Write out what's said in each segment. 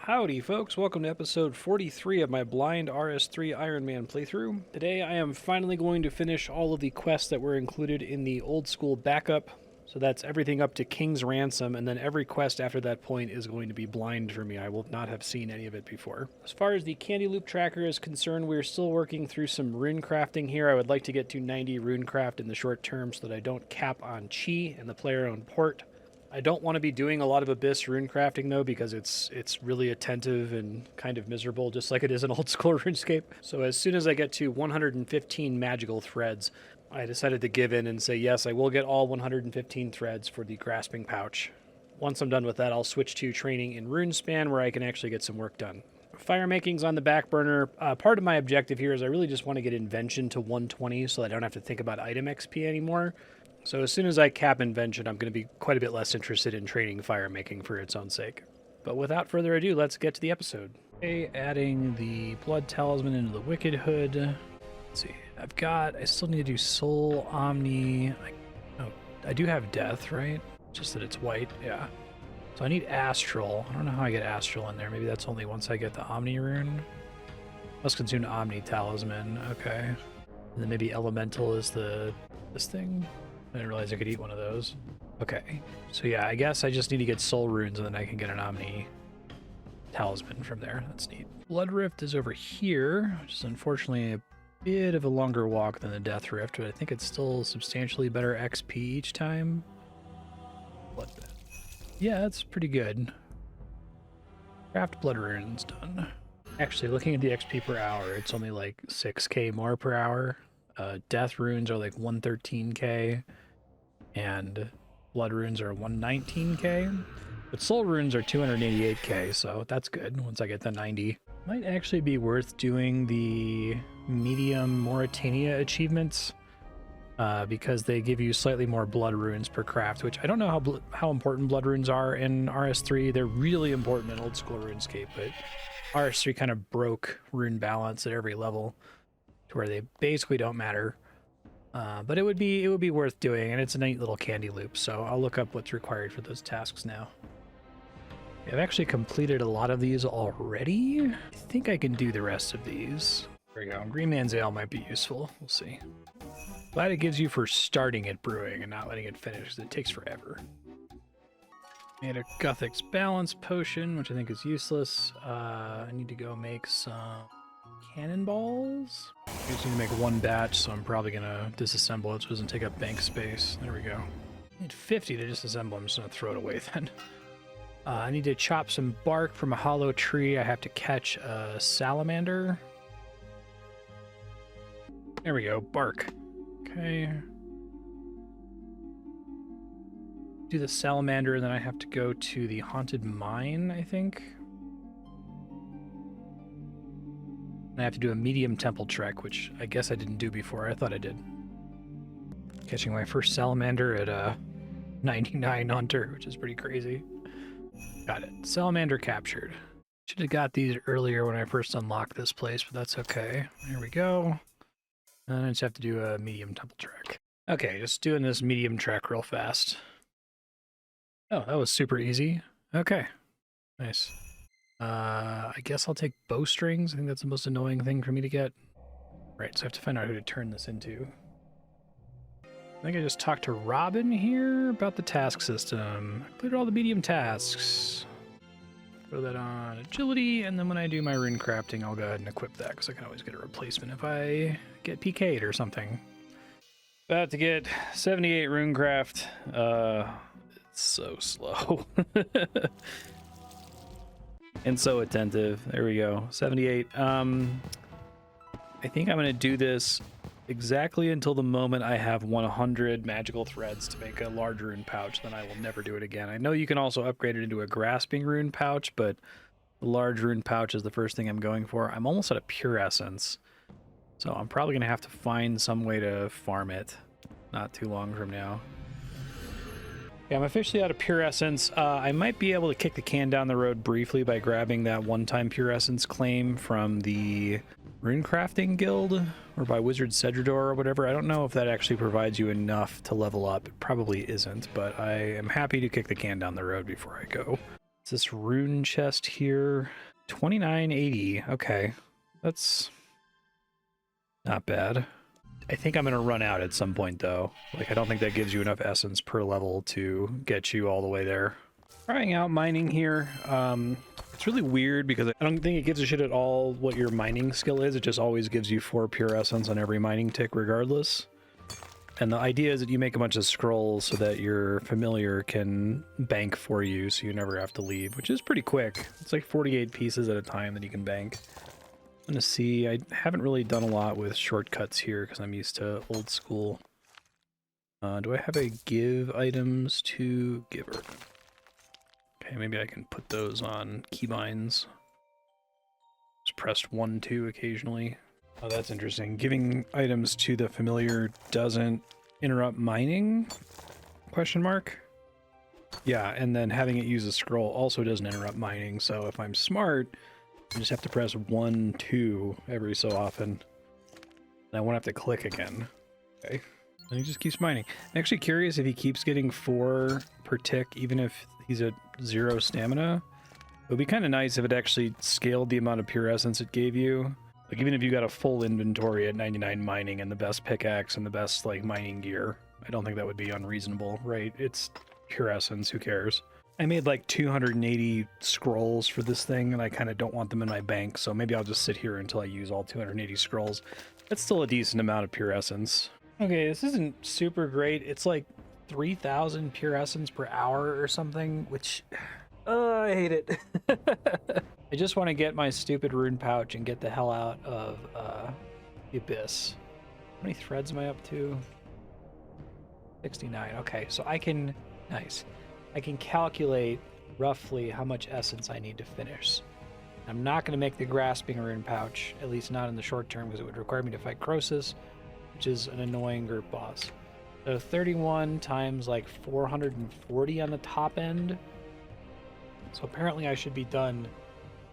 Howdy folks, welcome to episode 43 of my blind RS3 Ironman playthrough. Today I am finally going to finish all of the quests that were included in the old school backup. So that's everything up to King's Ransom, and then every quest after that point is going to be blind for me. I will not have seen any of it before. As far as the Candy Loop tracker is concerned, we're still working through some rune crafting here. I would like to get to 90 rune craft in the short term so that I don't cap on chi and the player-owned port. I don't want to be doing a lot of Abyss rune crafting though, because it's really attentive and kind of miserable, just like it is in old school RuneScape. So as soon as I get to 115 magical threads, I decided to give in and say, yes, I will get all 115 threads for the grasping pouch. Once I'm done with that, I'll switch to training in RuneSpan where I can actually get some work done. Fire making's on the back burner. Part of my objective here is I really just want to get invention to 120 so I don't have to think about item XP anymore. So as soon as I cap invention, I'm going to be quite a bit less interested in training fire making for its own sake. But without further ado, let's get to the episode. Okay, adding the blood talisman into the wicked hood. Let's see, I still need to do soul, omni. I do have death, right? Just that it's white, yeah. So I need astral. I don't know how I get astral in there. Maybe that's only once I get the omni rune. Must consume the omni talisman, okay. And then maybe elemental is this thing. I didn't realize I could eat one of those. Okay, so yeah, I guess I just need to get soul runes and then I can get an omni talisman from there. That's neat. Blood Rift is over here, which is unfortunately a bit of a longer walk than the Death Rift, but I think it's still substantially better XP each time. Blood Rift. Yeah, that's pretty good. Craft blood runes done. Actually, looking at the XP per hour, it's only like 6k more per hour. Death runes are like 113k, and blood runes are 119k, but soul runes are 288k, so that's good once I get to 90. Might actually be worth doing the medium Mauritania achievements, because they give you slightly more blood runes per craft, which I don't know how important blood runes are in RS3. They're really important in old school RuneScape, but RS3 kind of broke rune balance at every level to where they basically don't matter. But it would be worth doing, and it's a neat little candy loop, so I'll look up what's required for those tasks now. I've actually completed a lot of these already. I think I can do the rest of these. There we go. Green Man's Ale might be useful. We'll see. Glad it gives you for starting it brewing and not letting it finish, because it takes forever. Made a Guthix Balance Potion, which I think is useless. I need to go make some cannonballs. I just need to make one batch, so I'm probably gonna disassemble it so it doesn't take up bank space. There we go. I need 50 to disassemble. I'm just gonna throw it away then. I need to chop some bark from a hollow tree. I have to catch a salamander. There we go, bark. Okay. Do the salamander, and then I have to go to the haunted mine, I think. I have to do a medium temple trek, which I guess I didn't do before. I thought I did. Catching my first salamander at 99 hunter, which is pretty crazy. Got it. Salamander captured. Should have got these earlier when I first unlocked this place, but that's okay. Here we go. And I just have to do a medium temple trek. Okay, just doing this medium trek real fast. Oh, that was super easy. Okay. Nice. I guess I'll take bowstrings. I think that's the most annoying thing for me to get. Right, so I have to find out who to turn this into. I think I just talked to Robin here about the task system. I cleared all the medium tasks. Throw that on agility, and then when I do my rune crafting, I'll go ahead and equip that, because I can always get a replacement if I get PK'd or something. About to get 78 rune craft. It's so slow. And so attentive. There we go. 78. I think I'm going to do this exactly until the moment I have 100 magical threads to make a large rune pouch. Then I will never do it again. I know you can also upgrade it into a grasping rune pouch, but the large rune pouch is the first thing I'm going for. I'm almost out of pure essence, so I'm probably going to have to find some way to farm it not too long from now. Yeah, I'm officially out of Pure Essence. I might be able to kick the can down the road briefly by grabbing that one-time Pure Essence claim from the Rune Crafting Guild, or by Wizard Cedrador or whatever. I don't know if that actually provides you enough to level up. It probably isn't, but I am happy to kick the can down the road before I go. It's this rune chest here. 2980. Okay. That's not bad. I think I'm going to run out at some point, though. Like, I don't think that gives you enough essence per level to get you all the way there. Trying out mining here. It's really weird because I don't think it gives a shit at all what your mining skill is. It just always gives you 4 pure essence on every mining tick regardless. And the idea is that you make a bunch of scrolls so that your familiar can bank for you so you never have to leave, which is pretty quick. It's like 48 pieces at a time that you can bank. I'm gonna see, I haven't really done a lot with shortcuts here because I'm used to old school. Do I have a give items to giver? Okay, maybe I can put those on keybinds. Just pressed 1, 2 occasionally. Oh, that's interesting. Giving items to the familiar doesn't interrupt mining? Question mark? Yeah, and then having it use a scroll also doesn't interrupt mining, so if I'm smart, I just have to press 1, 2 every so often. And I won't have to click again. Okay. And he just keeps mining. I'm actually curious if he keeps getting 4 per tick, even if he's at 0 stamina. It would be kind of nice if it actually scaled the amount of pure essence it gave you. Like, even if you got a full inventory at 99 mining and the best pickaxe and the best, like, mining gear, I don't think that would be unreasonable, right? It's pure essence, who cares? I made like 280 scrolls for this thing, and I kind of don't want them in my bank, so maybe I'll just sit here until I use all 280 scrolls. That's still a decent amount of pure essence. Okay, this isn't super great. It's like 3,000 pure essence per hour or something, which... I hate it. I just want to get my stupid rune pouch and get the hell out of the abyss. How many threads am I up to? 69. Okay, so I can... Nice. I can calculate roughly how much essence I need to finish. I'm not going to make the grasping rune pouch, at least not in the short term, because it would require me to fight Croesus, which is an annoying group boss. So 31 times like 440 on the top end. So apparently I should be done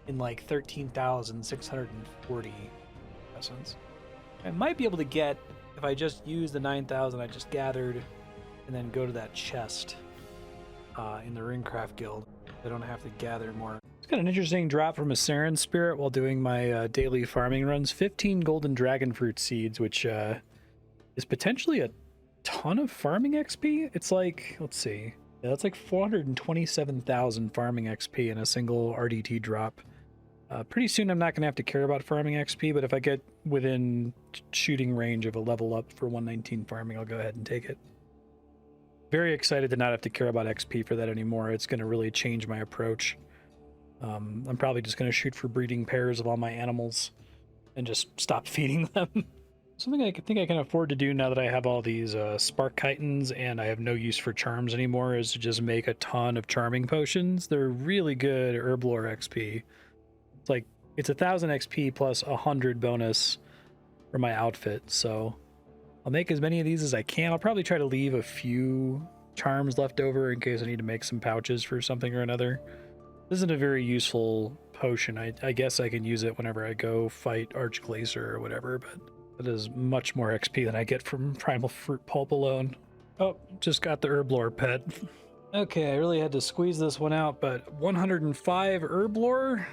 in like 13,640 essence. I might be able to get, if I just use the 9,000 I just gathered, and then go to that chest in the Runecraft Guild. I don't have to gather more. It's got an interesting drop from a Saren Spirit while doing my daily farming runs. 15 golden dragon fruit seeds, which is potentially a ton of farming XP. It's like, let's see. Yeah, that's like 427,000 farming XP in a single RDT drop. Pretty soon I'm not going to have to care about farming XP, but if I get within shooting range of a level up for 119 farming, I'll go ahead and take it. Very excited to not have to care about XP for that anymore. It's going to really change my approach. I'm probably just going to shoot for breeding pairs of all my animals and just stop feeding them. Something I think I can afford to do now that I have all these spark chitons and I have no use for charms anymore is to just make a ton of charming potions. They're really good herblore XP. It's like, it's 1,000 XP plus 100 bonus for my outfit, so I'll make as many of these as I can. I'll probably try to leave a few charms left over in case I need to make some pouches for something or another. This isn't a very useful potion. I guess I can use it whenever I go fight Archglacier or whatever, but that is much more XP than I get from Primal Fruit Pulp alone. Oh, just got the herblore pet. Okay, I really had to squeeze this one out, but 105 herblore?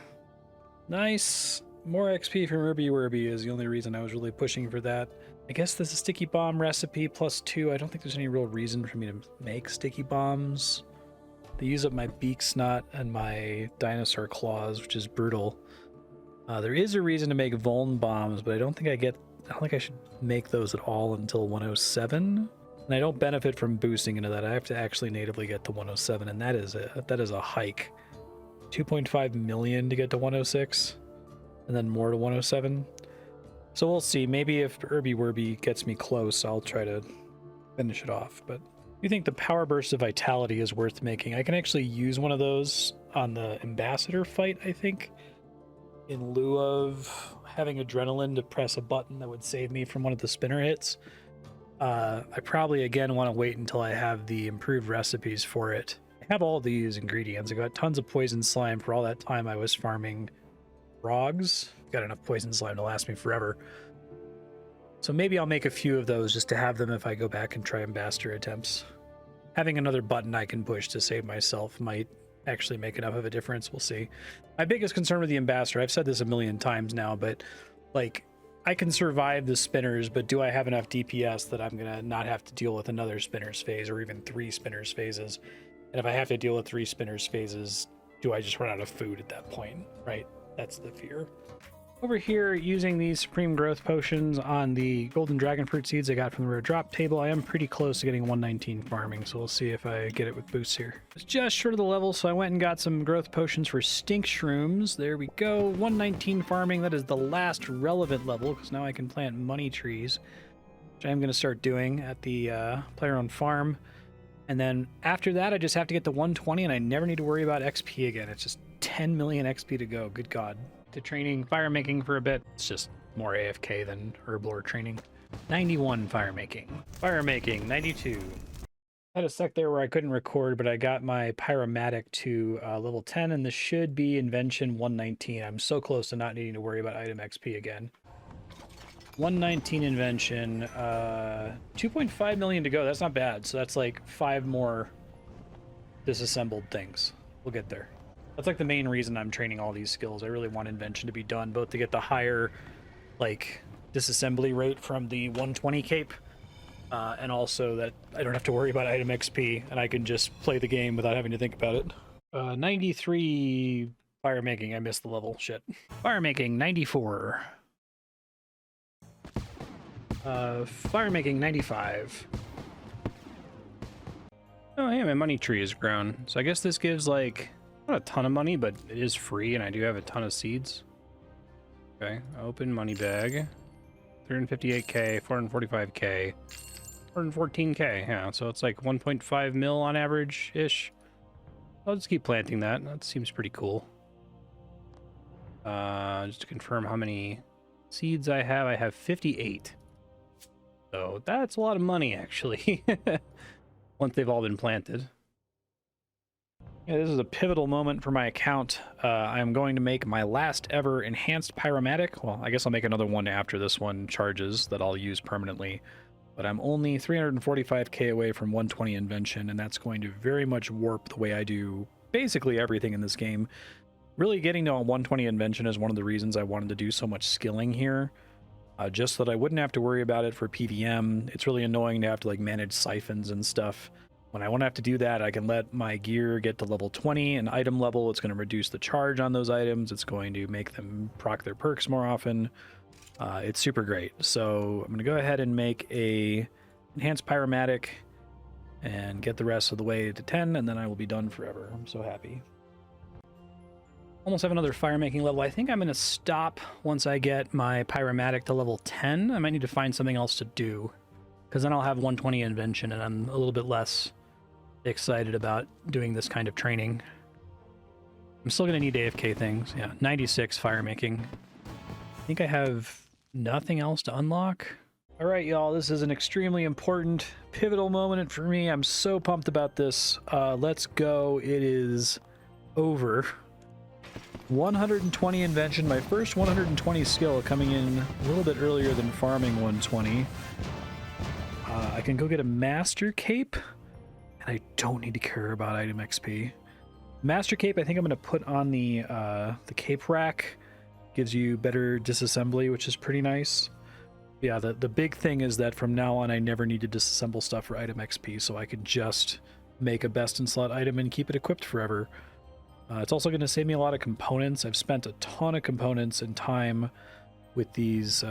Nice. More XP from Irby Werby is the only reason I was really pushing for that. I guess this is sticky bomb recipe plus 2. I don't think there's any real reason for me to make sticky bombs. They use up my beak snot and my dinosaur claws, which is brutal. There is a reason to make vuln bombs, but I don't think I should make those at all until 107. And I don't benefit from boosting into that. I have to actually natively get to 107, and that is a hike. 2.5 million to get to 106, and then more to 107. So we'll see. Maybe if Irby Werby gets me close, I'll try to finish it off. But you think the Power Burst of Vitality is worth making? I can actually use one of those on the Ambassador fight, I think, in lieu of having adrenaline to press a button that would save me from one of the spinner hits. I probably, again, want to wait until I have the improved recipes for it. I have all these ingredients. I got tons of poison slime for all that time I was farming frogs. Got enough poison slime to last me forever. So maybe I'll make a few of those just to have them if I go back and try Ambassador attempts. Having another button I can push to save myself might actually make enough of a difference. We'll see. My biggest concern with the ambassador, I've said this a million times now, but like I can survive the spinners, but do I have enough DPS that I'm gonna not have to deal with another spinners phase or even 3 spinners phases? And if I have to deal with 3 spinners phases, do I just run out of food at that point, right? That's the fear. Over here, using these Supreme Growth Potions on the Golden Dragon Fruit Seeds I got from the Rare Drop table, I am pretty close to getting 119 farming, so we'll see if I get it with boosts here. It's just short of the level, so I went and got some Growth Potions for Stink Shrooms. There we go, 119 farming. That is the last relevant level, because now I can plant money trees, which I am going to start doing at the player-owned farm. And then after that, I just have to get to 120, and I never need to worry about XP again. It's just 10 million XP to go. Good God. To training fire making for a bit. It's just more AFK than herblore training. 91 fire making. Fire making, 92. I had a sec there where I couldn't record, but I got my pyromatic to level 10, and this should be invention 119. I'm so close to not needing to worry about item XP again. 119 invention, 2.5 million to go. That's not bad. So that's like 5 more disassembled things. We'll get there. That's like the main reason I'm training all these skills. I really want invention to be done, both to get the higher like disassembly rate from the 120 cape, and also that I don't have to worry about item XP and I can just play the game without having to think about it. 93 fire making. I missed the level. Shit. Fire making 94. Fire making 95. Oh, hey, my money tree has grown. So I guess this gives like not a ton of money, but it is free, and I do have a ton of seeds. Okay, open money bag. 358k, 445k, 414k. Yeah, so it's like 1.5 mil on average ish. I'll just keep planting that. That seems pretty cool. Just to confirm how many seeds I have 58. So that's a lot of money, actually, once they've all been planted. Yeah, this is a pivotal moment for my account. I'm going to make my last ever enhanced pyromatic. Well, I guess I'll make another one after this one charges that I'll use permanently. But I'm only 345k away from 120 invention, and that's going to very much warp the way I do basically everything in this game. Really getting to a 120 invention is one of the reasons I wanted to do so much skilling here. Just so that I wouldn't have to worry about it for PVM. It's really annoying to have to like manage siphons and stuff. When I won't have to do that, I can let my gear get to level 20 and item level. It's going to reduce the charge on those items. It's going to make them proc their perks more often. It's super great. So I'm going to go ahead and make a enhanced pyromatic and get the rest of the way to 10, and then I will be done forever. I'm so happy. Almost have another fire making level. I think I'm going to stop once I get my pyromatic to level 10. I might need to find something else to do, because then I'll have 120 invention and I'm a little bit less excited about doing this kind of training. I'm still going to need AFK things. Yeah, 96 fire making. I think I have nothing else to unlock. All right, y'all, this is an extremely important, pivotal moment for me. I'm so pumped about this. Let's go. It is over. 120 invention, my first 120 skill coming in a little bit earlier than farming 120. I can go get a master cape, and I don't need to care about item XP. Master cape, I think I'm going to put on the cape rack. Gives you better disassembly, which is pretty nice. Yeah, the big thing is that from now on I never need to disassemble stuff for item XP, so I can just make a best in slot item and keep it equipped forever. It's also going to save me a lot of components. I've spent a ton of components and time with these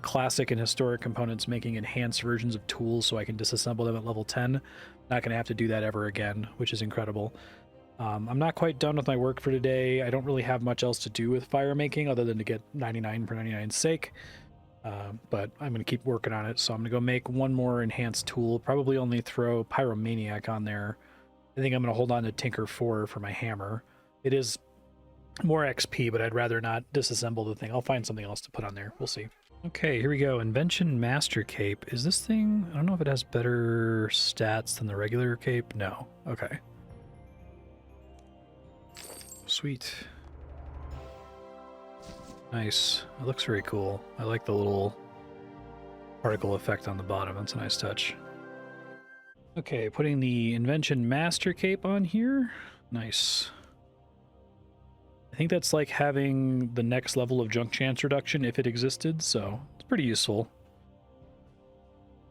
classic and historic components, making enhanced versions of tools so I can disassemble them at level 10. Not going to have to do that ever again, which is incredible. I'm not quite done with my work for today. I don't really have much else to do with fire making other than to get 99 for 99's sake. But I'm going to keep working on it, so I'm going to go make one more enhanced tool. Probably only throw Pyromaniac on there. I think I'm going to hold on to Tinker 4 for my hammer. It is more XP, but I'd rather not disassemble the thing. I'll find something else to put on there. We'll see. Okay, here we go. Invention Master Cape. Is this thing... I don't know if it has better stats than the regular cape. No. Okay. Sweet. Nice. It looks very cool. I like the little particle effect on the bottom. That's a nice touch. Okay, putting the Invention Master Cape on here. Nice. I think that's like having the next level of junk chance reduction if it existed, so it's pretty useful.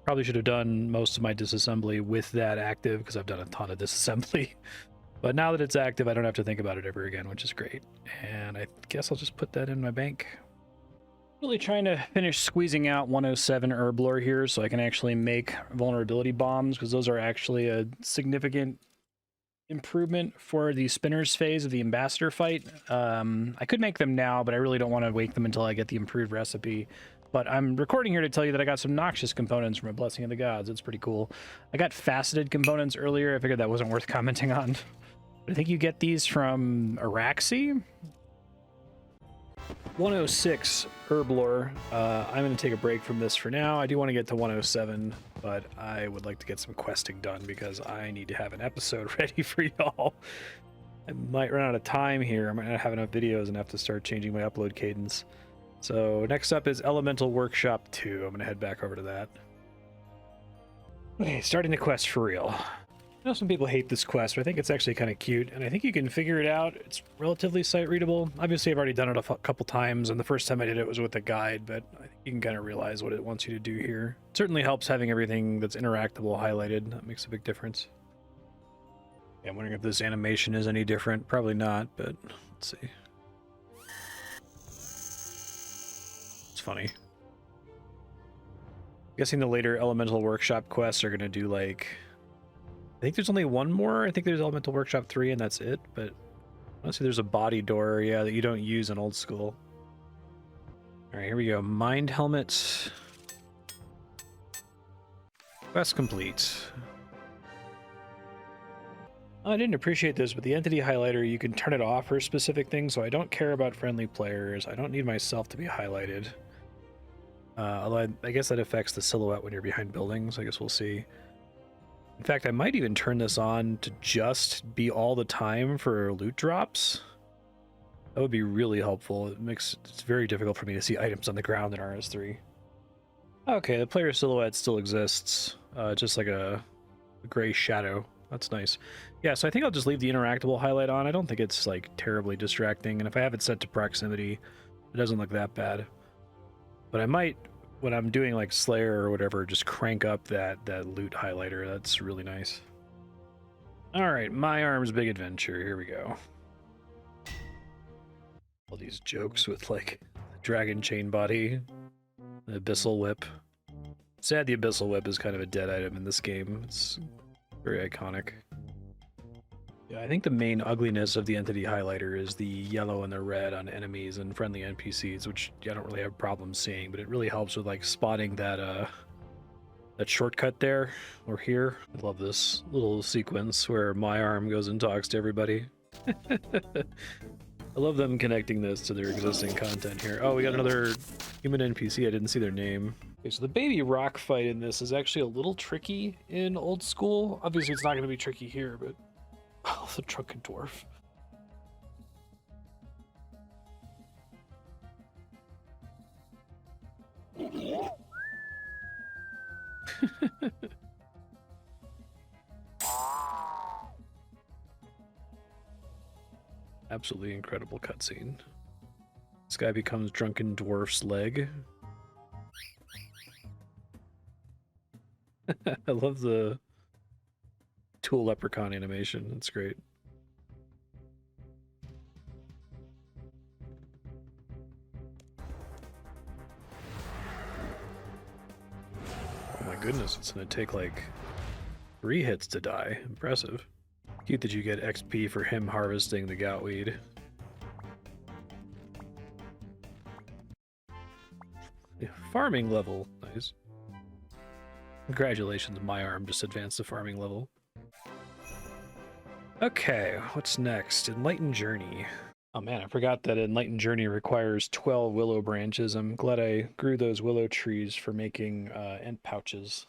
Probably should have done most of my disassembly with that active because I've done a ton of disassembly. But now that it's active, I don't have to think about it ever again, which is great. And I guess I'll just put that in my bank. Really trying to finish squeezing out 107 Herblore here so I can actually make vulnerability bombs, because those are actually a significant improvement for the spinners phase of the ambassador fight. I could make them now, but I really don't want to wake them until I get the improved recipe. But I'm recording here to tell you that I got some noxious components from a Blessing of the Gods. It's pretty cool. I got faceted components earlier. I figured that wasn't worth commenting on. But I think you get these from Araxi. 106 Herblore. I'm going to take a break from this for now. I do want to get to 107, but I would like to get some questing done because I need to have an episode ready for y'all. I might run out of time here. I might not have enough videos and have to start changing my upload cadence. So next up is Elemental Workshop 2. I'm going to head back over to that. Okay, starting the quest for real. I know some people hate this quest, but I think it's actually kind of cute, and I think you can figure it out. It's relatively sight-readable. Obviously, I've already done it a couple times, and the first time I did it was with a guide, but I think you can kind of realize what it wants you to do here. It certainly helps having everything that's interactable highlighted. That makes a big difference. Yeah, I'm wondering if this animation is any different. Probably not, but let's see. It's funny. I'm guessing the later Elemental Workshop quests are going to do, like... I think there's only one more. I think there's Elemental Workshop 3 and that's it, but honestly there's a body door, yeah, that you don't use in old school. Alright, here we go. Mind helmet. Quest complete. I didn't appreciate this, but the entity highlighter, you can turn it off for specific things, so I don't care about friendly players. I don't need myself to be highlighted. Although I guess that affects the silhouette when you're behind buildings. I guess we'll see. In fact, I might even turn this on to just be all the time for loot drops. That would be really helpful. It's very difficult for me to see items on the ground in RS3. Okay, the player silhouette still exists, just like a gray shadow. That's nice. Yeah, so I think I'll just leave the interactable highlight on. I don't think it's like terribly distracting, and if I have it set to proximity, it doesn't look that bad. But I might, when I'm doing like Slayer or whatever, just crank up that loot highlighter. That's really nice. All right, My Arm's Big Adventure. Here we go. All these jokes with like dragon chain body, the abyssal whip. Sad the abyssal whip is kind of a dead item in this game. It's very iconic. Yeah, I think the main ugliness of the entity highlighter is the yellow and the red on enemies and friendly NPCs, which I don't really have problems seeing, but it really helps with like spotting that that shortcut there or here. I love this little sequence where My Arm goes and talks to everybody. I love them connecting this to their existing content here. Oh, we got another human NPC. I didn't see their name. Okay, so the baby rock fight in this is actually a little tricky in old school. Obviously, it's not going to be tricky here, but oh, the drunken dwarf. Absolutely incredible cutscene. This guy becomes drunken dwarf's leg. I love the Tool Leprechaun animation. It's great. Oh my goodness, it's gonna take like 3 hits to die. Impressive. Cute that you get XP for him harvesting the goutweed. Yeah, farming level. Nice. Congratulations, My Arm just advanced the farming level. Okay, what's next? Enlightened Journey. Oh man, I forgot that Enlightened Journey requires 12 willow branches. I'm glad I grew those willow trees for making ent pouches.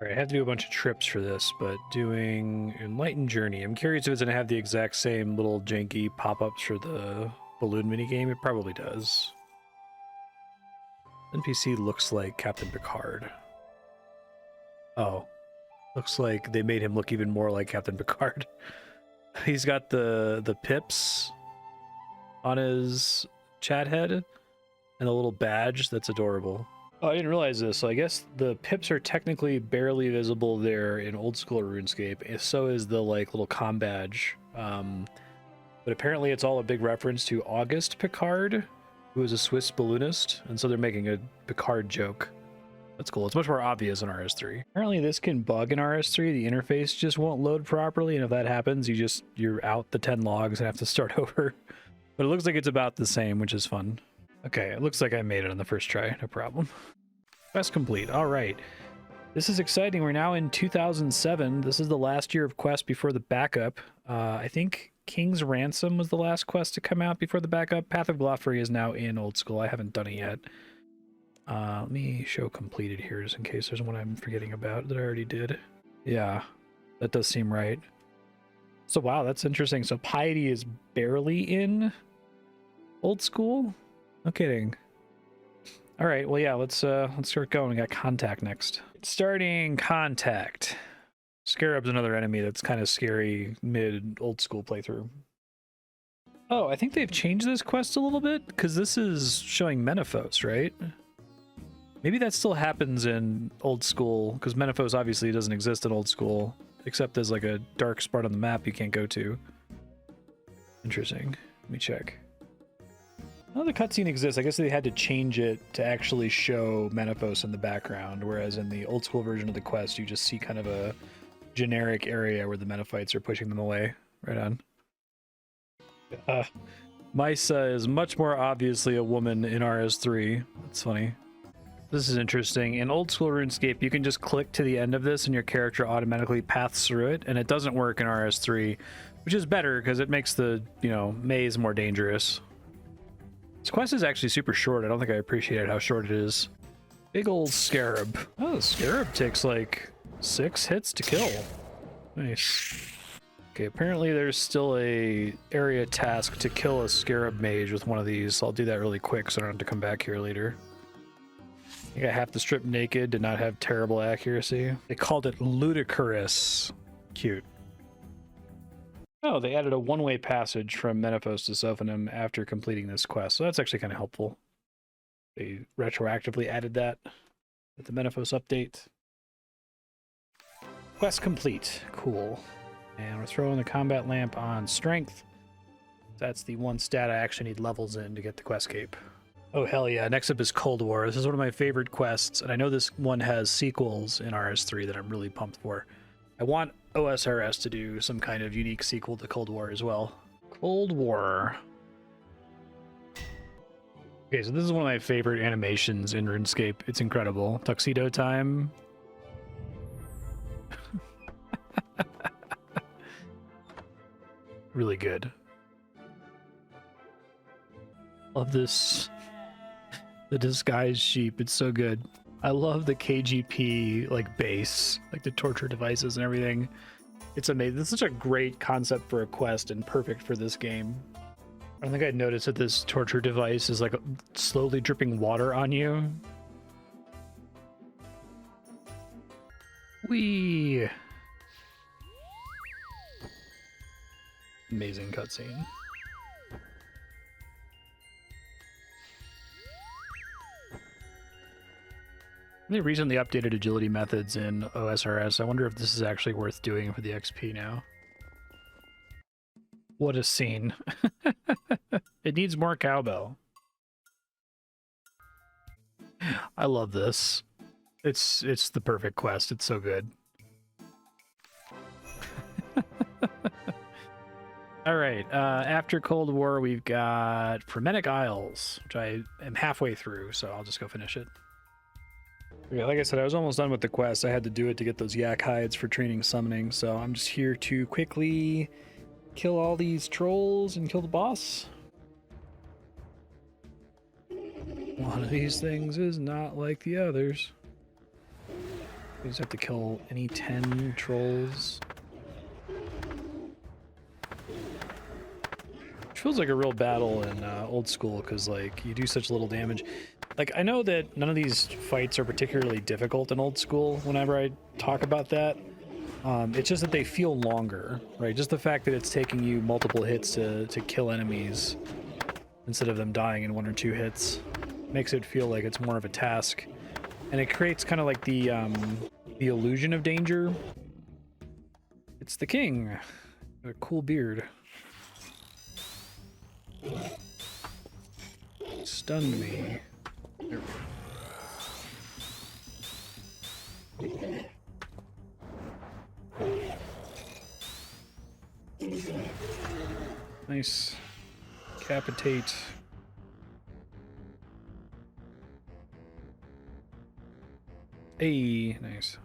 Alright, I have to do a bunch of trips for this, but doing Enlightened Journey. I'm curious if it's going to have the exact same little janky pop-ups for the balloon minigame. It probably does. NPC looks like Captain Picard. Oh, Looks like they made him look even more like Captain Picard. He's got the pips on his chat head and a little badge that's adorable. Oh, I didn't realize this. So I guess the pips are technically barely visible there in old school RuneScape, and so is the like little comm badge. But apparently it's all a big reference to Auguste Picard, who was a Swiss balloonist, and so they're making a Picard joke. That's cool. It's much more obvious in RS3. Apparently this can bug in RS3. The interface just won't load properly, and if that happens, you're out the 10 logs and have to start over. But it looks like it's about the same, which is fun. Okay, it looks like I made it on the first try. No problem. Quest complete. All right. This is exciting. We're now in 2007. This is the last year of quest before the backup. I think King's Ransom was the last quest to come out before the backup. Path of Gloffery is now in old school. I haven't done it yet. Let me show completed here just in case there's one I'm forgetting about that I already did. Yeah, that does seem right. So wow, that's interesting. So Piety is barely in old school? No kidding. All right, well, yeah, let's start going. We got Contact next. Starting Contact. Scarab's another enemy that's kind of scary mid old school playthrough. Oh, I think they've changed this quest a little bit because this is showing Menaphos, right? Maybe that still happens in old school because Menaphos obviously doesn't exist in old school, except there's like a dark spot on the map you can't go to. Interesting. Let me check. Oh, the cutscene exists. I guess they had to change it to actually show Menaphos in the background, whereas in the old school version of the quest, you just see kind of a generic area where the Menaphites are pushing them away. Right on. Misa is much more obviously a woman in RS3. That's funny. This is interesting. In old school RuneScape, you can just click to the end of this and your character automatically paths through it, and it doesn't work in RS3, which is better because it makes the, maze more dangerous. This quest is actually super short. I don't think I appreciated how short it is. Big old Scarab. Oh, the Scarab takes like 6 hits to kill. Nice. Okay, apparently there's still a area task to kill a Scarab mage with one of these. So I'll do that really quick so I don't have to come back here later. I think I have to strip naked, did not have terrible accuracy. They called it ludicrous. Cute. Oh, they added a one-way passage from Menaphos to Sophonim after completing this quest, so that's actually kind of helpful. They retroactively added that with the Menaphos update. Quest complete. Cool. And we're throwing the combat lamp on strength. That's the one stat I actually need levels in to get the quest cape. Oh, hell yeah. Next up is Cold War. This is one of my favorite quests, and I know this one has sequels in RS3 that I'm really pumped for. I want OSRS to do some kind of unique sequel to Cold War as well. Cold War. Okay, so this is one of my favorite animations in RuneScape. It's incredible. Tuxedo time. Really good. Love this. The disguised sheep. It's so good. I love the KGP like base, like the torture devices and everything. It's amazing. This is such a great concept for a quest and perfect for this game. I don't think I'd noticed that this torture device is like slowly dripping water on you. Whee! Amazing cutscene. They recently updated agility methods in OSRS. I wonder if this is actually worth doing for the XP now. What a scene. It needs more cowbell. I love this. It's the perfect quest. It's so good. All right, after Cold War, we've got Frementic Isles, which I am halfway through, so I'll just go finish it. Okay, like I said, I was almost done with the quest. I had to do it to get those yak hides for training summoning, so I'm just here to quickly kill all these trolls and kill the boss. One of these things is not like the others. You just have to kill any 10 trolls. Which feels like a real battle in old school, because like you do such little damage. Like, I know that none of these fights are particularly difficult in old school whenever I talk about that, It's just that they feel longer, right? Just the fact that it's taking you multiple hits to kill enemies instead of them dying in 1 or 2 hits makes it feel like it's more of a task. And it creates kind of like the illusion of danger. It's the king. Got a cool beard. Stunned me. There we go. Nice. Capitate. Hey, nice.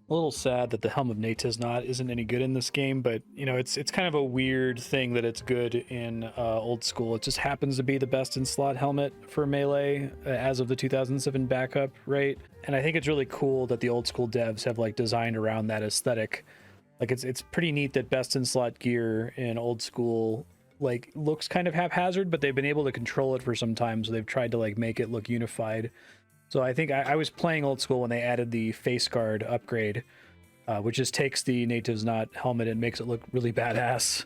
A little sad that the Helm of Natiznot isn't any good in this game, but you know, it's kind of a weird thing that it's good in old school. It just happens to be the best in slot helmet for melee as of the 2007 backup, right? And I think it's really cool that the old school devs have like designed around that aesthetic. Like it's pretty neat that best in slot gear in old school like looks kind of haphazard, but they've been able to control it for some time, so they've tried to like make it look unified. So I think I was playing old school when they added the face guard upgrade, which just takes the Natiznot helmet and makes it look really badass.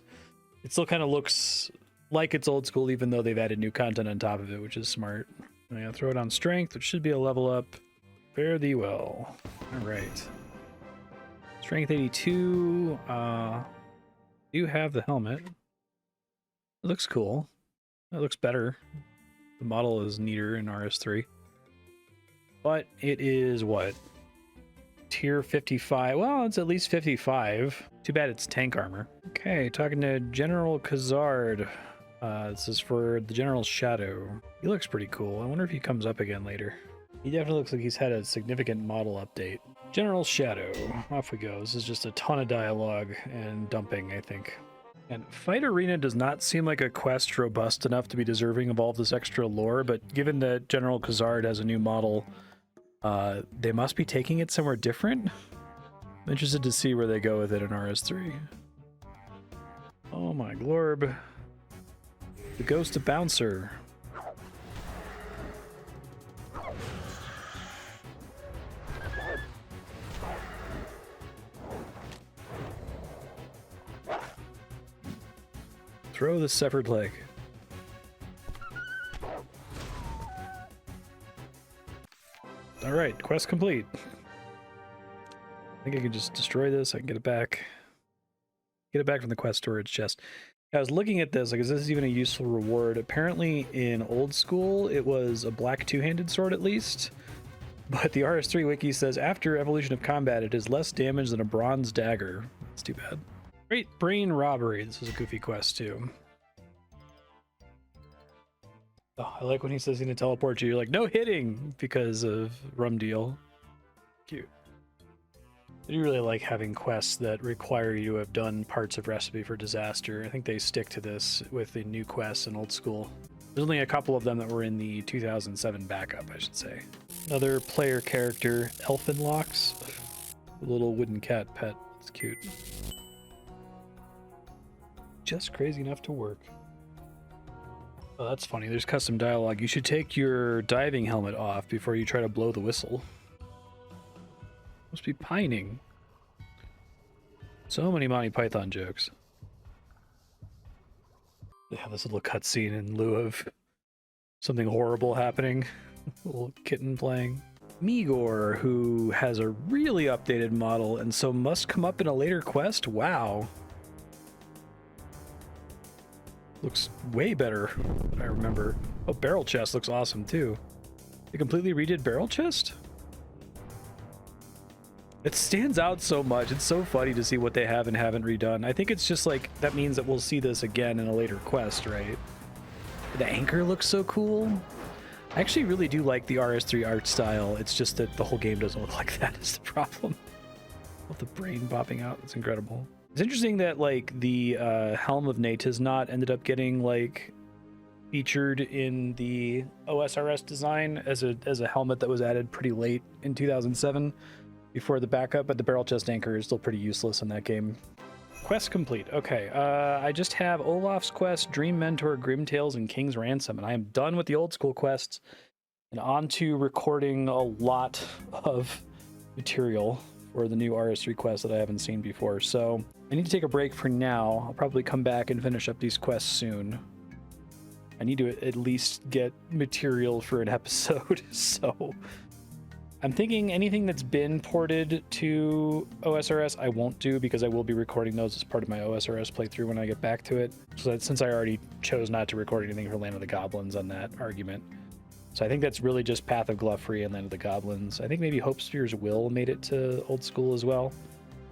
It still kind of looks like it's old school, even though they've added new content on top of it, which is smart. I'm gonna throw it on strength, which should be a level up. Fare thee well. All right. Strength 82. Do have the helmet. It looks cool. It looks better. The model is neater in RS3. But it is what? Tier 55. Well, it's at least 55. Too bad it's tank armor. Okay, talking to General Khazard. This is for the General's Shadow. He looks pretty cool. I wonder if he comes up again later. He definitely looks like he's had a significant model update. General Shadow. Off we go. This is just a ton of dialogue and dumping, I think. And Fight Arena does not seem like a quest robust enough to be deserving of all this extra lore, but given that General Khazard has a new model, they must be taking it somewhere different. I'm interested to see where they go with it in RS3. Oh my glorb. The Ghost of Bouncer. Throw the severed leg. All right, quest complete. I think I can just destroy this. I can get it back. Get it back from the quest storage chest. I was looking at this, like, is this even a useful reward? Apparently in old school, it was a black two-handed sword at least. But the RS3 wiki says, after evolution of combat, it is less damage than a bronze dagger. That's too bad. Great Brain Robbery. This is a goofy quest too. Oh, I like when he says he's gonna teleport you. You're like, no hitting because of rum deal. Cute. I do really like having quests that require you to have done parts of Recipe for Disaster. I think they stick to this with the new quests in old school. There's only a couple of them that were in the 2007 backup, I should say. Another player character, Elfinlocks. A little wooden cat pet. It's cute. Just crazy enough to work. Oh, that's funny. There's custom dialogue. You should take your diving helmet off before you try to blow the whistle. Must be pining. So many Monty Python jokes. They have this little cutscene in lieu of something horrible happening. A little kitten playing. Migor, who has a really updated model and so must come up in a later quest. Wow. Looks way better than I remember. Oh, Barrel Chest looks awesome too. They completely redid Barrel Chest? It stands out so much. It's so funny to see what they have and haven't redone. I think it's just like, that means that we'll see this again in a later quest, right? The anchor looks so cool. I actually really do like the RS3 art style. It's just that the whole game doesn't look like that is the problem. With the brain popping out, it's incredible. It's interesting that like the Helm of Natiznot ended up getting like featured in the OSRS design as a helmet that was added pretty late in 2007 before the backup, but the barrel chest anchor is still pretty useless in that game. Quest complete. Okay, I just have Olaf's Quest, Dream Mentor, Grimtales, and King's Ransom, and I am done with the old school quests and on to recording a lot of material for the new RS3 quest that I haven't seen before. So I need to take a break for now. I'll probably come back and finish up these quests soon. I need to at least get material for an episode, so I'm thinking anything that's been ported to OSRS I won't do, because I will be recording those as part of my OSRS playthrough when I get back to it. So that, since I already chose not to record anything for Land of the Goblins on that argument. So I think that's really just Path of Gluffrey and Land of the Goblins. I think maybe Hope Spear's Will made it to Old School as well.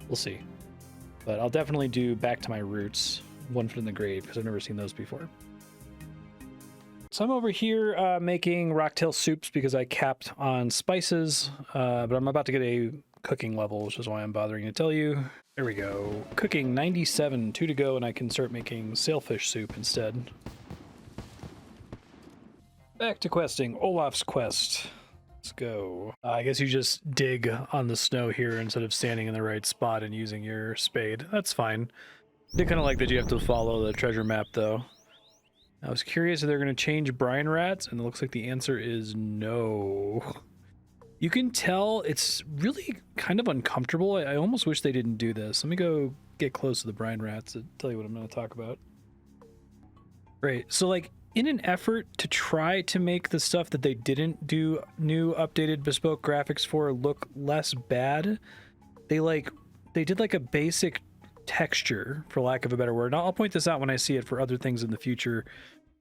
We'll see. But I'll definitely do Back to My Roots, One Foot in the Grave, because I've never seen those before. So I'm over here making rocktail soups because I capped on spices, but I'm about to get a cooking level, which is why I'm bothering to tell you. There we go. Cooking 97, 2 to go, and I can start making sailfish soup instead. Back to questing. Olaf's quest. Let's go. I guess you just dig on the snow here instead of standing in the right spot and using your spade. That's fine. I kind of like that you have to follow the treasure map, though. I was curious if they're going to change brine rats, and it looks like the answer is no. You can tell it's really kind of uncomfortable. I almost wish they didn't do this. Let me go get close to the brine rats and tell you what I'm going to talk about. Right, so like in an effort to try to make the stuff that they didn't do new updated bespoke graphics for look less bad, they did like a basic texture, for lack of a better word. I'll point this out when I see it for other things in the future.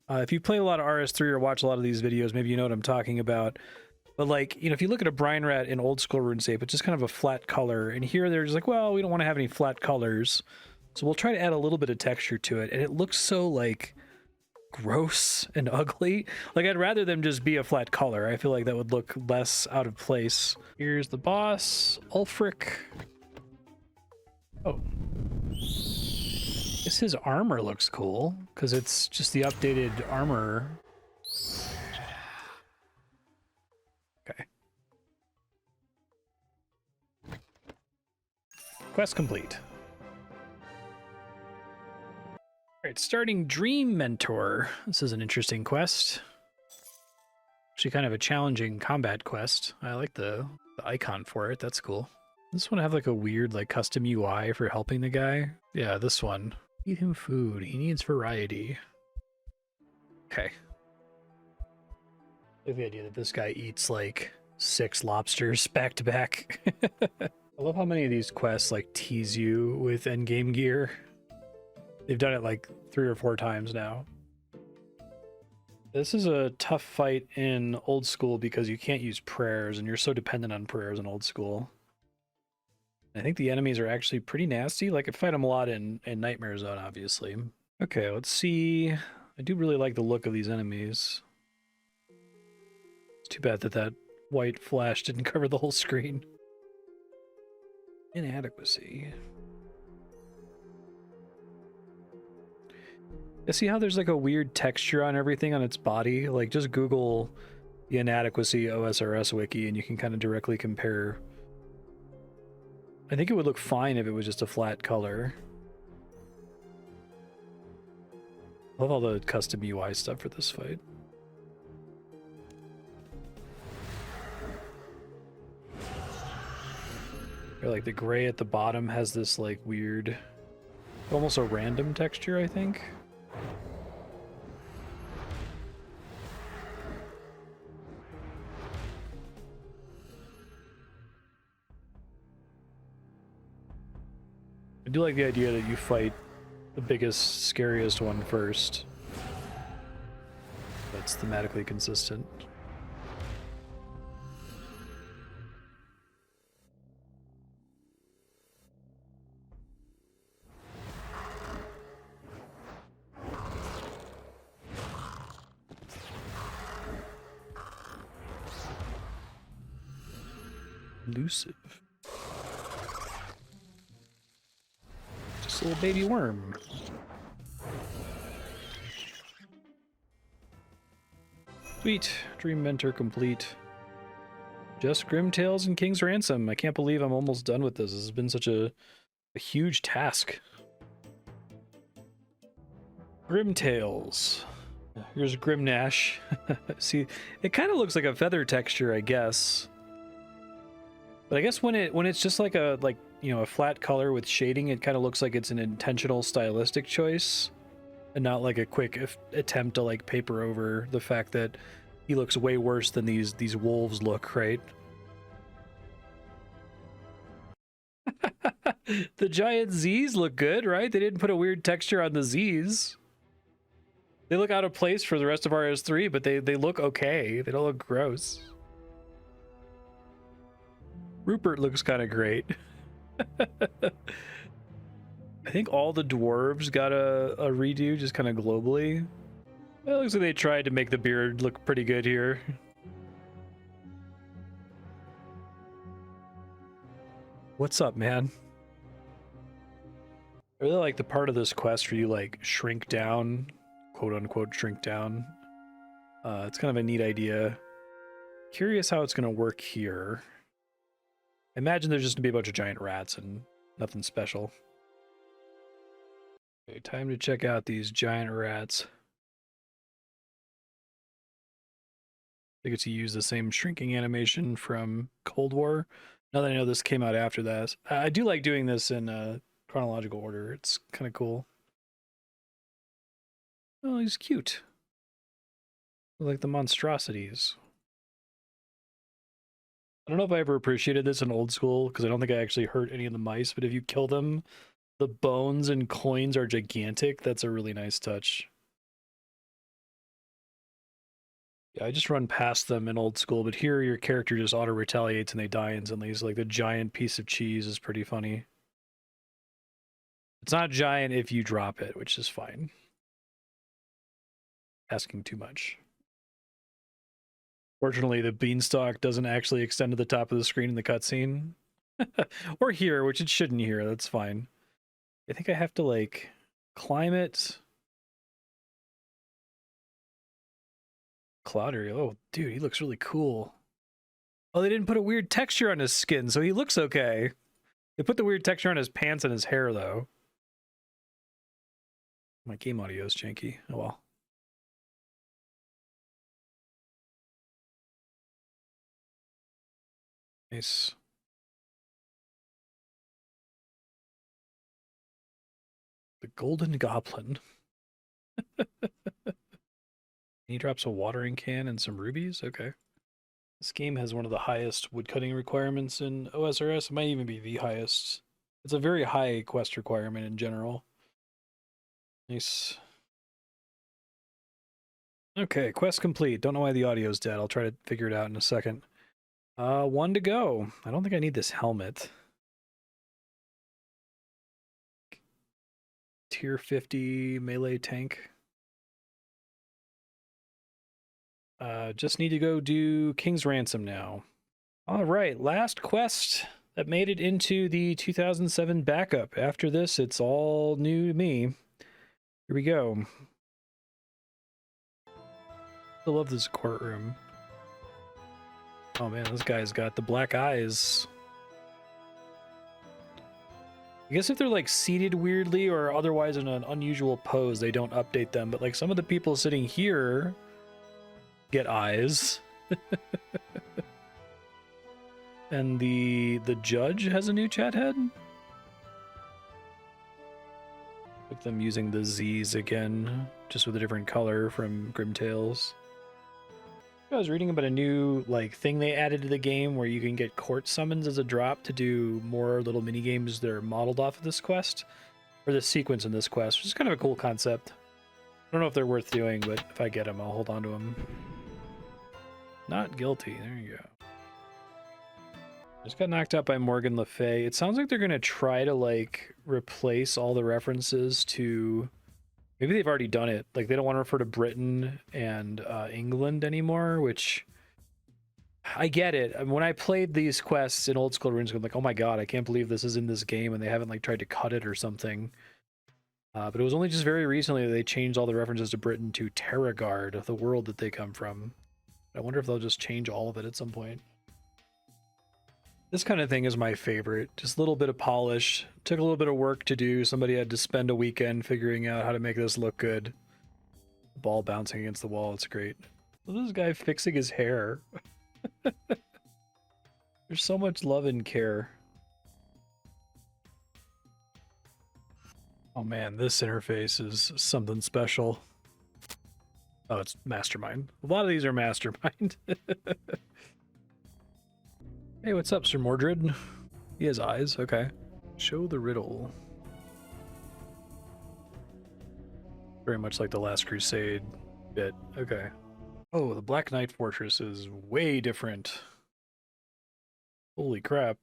If you play a lot of RS3 or watch a lot of these videos, maybe you know what I'm talking about. But like, you know, if you look at a brine rat in old school RuneScape, it's just kind of a flat color. And here they're just like, well, we don't want to have any flat colors, so we'll try to add a little bit of texture to it. And it looks so like gross and ugly. Like, I'd rather them just be a flat color. I feel like that would look less out of place. Here's the boss, Ulfric. Oh. Guess his armor looks cool, because it's just the updated armor. Okay. Quest complete. Alright, starting Dream Mentor. This is an interesting quest. Actually kind of a challenging combat quest. I like the icon for it, that's cool. This one have like a weird like custom UI for helping the guy. Yeah, this one. Feed him food. He needs variety. Okay. I like the idea that this guy eats like 6 lobsters back to back. I love how many of these quests like tease you with endgame gear. They've done it like 3 or 4 times now. This is a tough fight in old school because you can't use prayers and you're so dependent on prayers in old school. I think the enemies are actually pretty nasty. Like, I fight them a lot in Nightmare Zone, obviously. Okay, let's see. I do really like the look of these enemies. It's too bad that that white flash didn't cover the whole screen. Inadequacy. I see how there's like a weird texture on everything on its body. Like, just Google the inadequacy OSRS wiki and you can kind of directly compare. I think it would look fine if it was just a flat color. I love all the custom UI stuff for this fight. Or like the gray at the bottom has this like weird, almost a random texture, I think. I do like the idea that you fight the biggest, scariest one first. That's thematically consistent. Elusive. Just a little baby worm. Sweet. Dream Mentor complete. Just Grimtales and King's Ransom. I can't believe I'm almost done with this. This has been such a huge task. Grimtales. Here's Grimnash. See, it kind of looks like a feather texture, I guess. But I guess when it's just like a a flat color with shading, it kind of looks like it's an intentional stylistic choice, and not like a quick attempt to like paper over the fact that he looks way worse than these wolves look, right? The giant Z's look good, right? They didn't put a weird texture on the Z's. They look out of place for the rest of RS3, but they look okay. They don't look gross. Rupert looks kind of great. I think all the dwarves got a redo, just kind of globally. It looks like they tried to make the beard look pretty good here. What's up, man? I really like the part of this quest where you like shrink down, quote unquote shrink down. It's kind of a neat idea. Curious how it's going to work here. I imagine there's just going to be a bunch of giant rats and nothing special. Okay, time to check out these giant rats. I get to use the same shrinking animation from Cold War. Now that I know this came out after that. I do like doing this in chronological order. It's kind of cool. Oh, he's cute. I like the monstrosities. I don't know if I ever appreciated this in old school, because I don't think I actually hurt any of the mice, but if you kill them, the bones and coins are gigantic. That's a really nice touch. Yeah, I just run past them in old school, but here your character just auto-retaliates and they die instantly. So like the giant piece of cheese is pretty funny. It's not giant if you drop it, which is fine. Asking too much. Fortunately, the beanstalk doesn't actually extend to the top of the screen in the cutscene. Or here, which it shouldn't here. That's fine. I think I have to, like, climb it. Cloudery. Oh, dude, he looks really cool. Oh, they didn't put a weird texture on his skin, so he looks okay. They put the weird texture on his pants and his hair, though. My game audio is janky. Oh, well. Nice. The Golden Goblin. He drops a watering can and some rubies? Okay. This game has one of the highest woodcutting requirements in OSRS. It might even be the highest. It's a very high quest requirement in general. Nice. Okay, quest complete. Don't know why the audio's dead. I'll try to figure it out in a second. One to go. I don't think I need this helmet. Tier 50 melee tank. Just need to go do King's Ransom now. All right, last quest that made it into the 2007 backup. After this, it's all new to me. Here we go. I love this courtroom. Oh man, this guy's got the black eyes. I guess if they're like seated weirdly or otherwise in an unusual pose, they don't update them. But like some of the people sitting here get eyes. And the judge has a new chat head. With them using the Z's again, just with a different color from Grim Tales. I was reading about a new like thing they added to the game where you can get court summons as a drop to do more little mini games that are modeled off of this quest, or this sequence in this quest, which is kind of a cool concept. I don't know if they're worth doing, but if I get them, I'll hold on to them. Not guilty. There you go. Just got knocked out by Morgan Le Fay. It sounds like they're going to try to like replace all the references to... Maybe they've already done it. Like, they don't want to refer to Britain and England anymore, which... I get it. I mean, when I played these quests in old school RuneScape, I'm like, oh my god, I can't believe this is in this game, and they haven't like tried to cut it or something. But it was only just very recently that they changed all the references to Britain to Terragard, the world that they come from. I wonder if they'll just change all of it at some point. This kind of thing is my favorite. Just a little bit of polish. Took a little bit of work to do. Somebody had to spend a weekend figuring out how to make this look good. The ball bouncing against the wall, it's great. Look at this guy fixing his hair. There's so much love and care. Oh man, this interface is something special. Oh, it's Mastermind. A lot of these are Mastermind. Hey, what's up, Sir Mordred? He has eyes, okay. Show the riddle. Very much like the Last Crusade bit, okay. Oh, the Black Knight Fortress is way different. Holy crap.